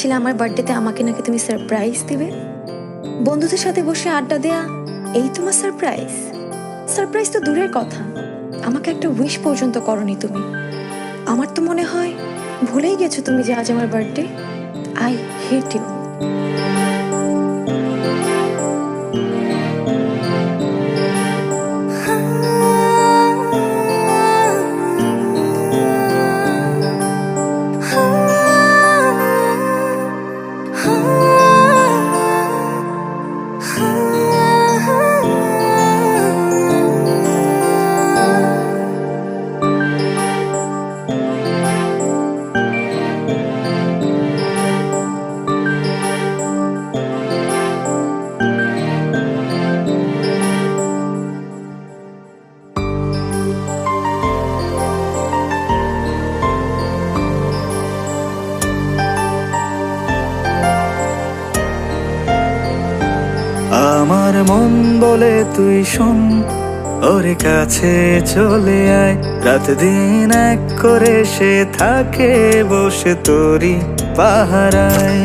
বলেছিলে আমার বার্থডেতে আমাকে নাকি তুমি সারপ্রাইজ দিবে। বন্ধুদের সাথে বসে আড্ডা দেয়া এই তোমার সারপ্রাইজ? সারপ্রাইজ তো দূরের কথা, আমাকে একটা উইশ পর্যন্ত করনি তুমি। আমার তো মনে হয় ভুলেই গেছো তুমি যে আজ আমার বার্থডে। I hate you. আমার মন বলে তুই শোন, ওর কাছে চলে আয়। রাত দিন এক করে সে থাকে বসে তোরই পাহারায়।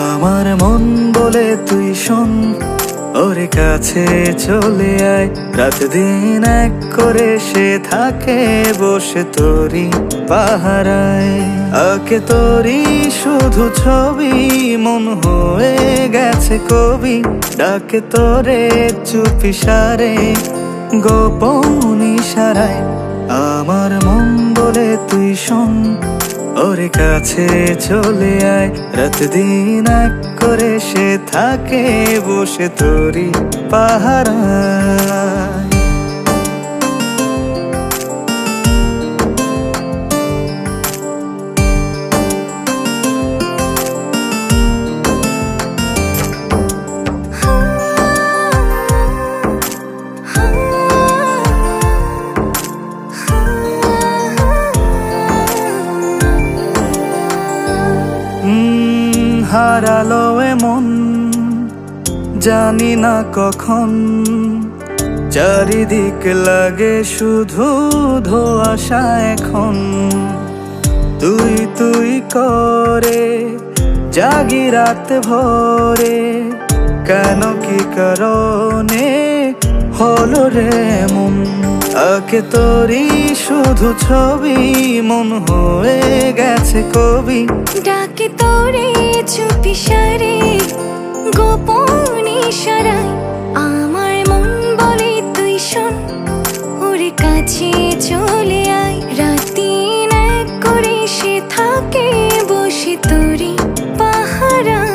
আমার মন বলে তুই শোন, ওর কাছে চলে আয়। রাত দিন এক করে সে থাকে বসে তোরই পাহারায়। আঁকে তোরই শুধু ছবি, মন হয়ে গেছে কবি। ডাকে তোরে চুপি সারে, গোপন ইশারায়। আমার মন বলে তুই শোন, ওর কাছে চলে আয়। রাত দিন এক করে সে থাকে বসে তোরই পাহারায়। হারালো এমন জানি না কখন, চারিদিক লাগে শুধু ধোঁয়াশা এখন। তুই তুই করে জাগি রাত ভোরে, কেন কি কারণে হলো রে মন। আঁকে তোরই শুধু ছবি, মন হয়ে গেছে কবি। ডাকে তোরে চুপি সারে, গোপন ইশারায়। আমার মন বলে তুই শোন, ওর কাছে চলে আয়। রাতি এক করে সে থাকে বসে তোরই পাহারায়।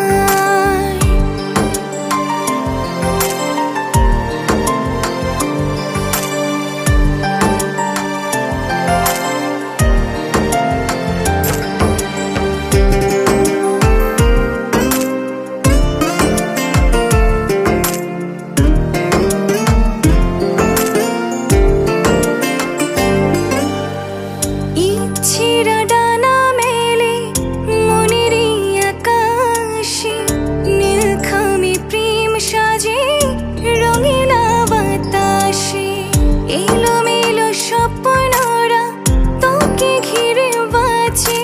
ইচ্ছেরা ডানা মেলে মনেরই আকাশে, নীলখামে প্রেম সাজে রঙিলা বাতাসে। এলোমেলো স্বপ্নরা তোকে ঘিরে বাঁচে,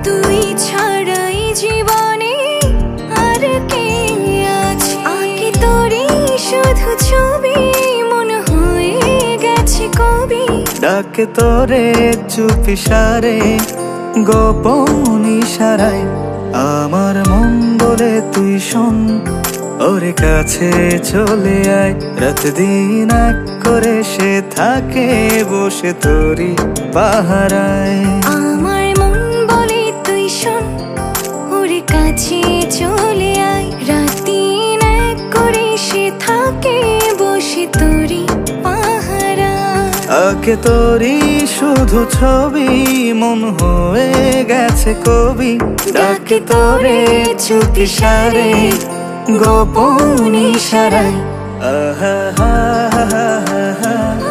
তুই ছাড়াই জীবনে আর কে আছে। আঁকে তোরই শুধু ছবি, মন হয়ে গেছে কবি। ডাকে তোরে চুপি সারে, গোপন ইশারায়। আমার মন বলে তুই শোন, ওর কাছে চলে আয়। রাত দিন এক করে সে থাকে বসে তোরই পাহারায়। আমার মন বলে তুই শোন, ওর কাছে চলে আয়। রাতি এক করে সে থাকে বসে তোরই পাহারায়। আঁকে তোরই শুধু ছবি, মন হয়ে গেছে কবি। ডাকে তোরে চুপি সারে, গোপন ইশারায়। আহা হা হা হা হা।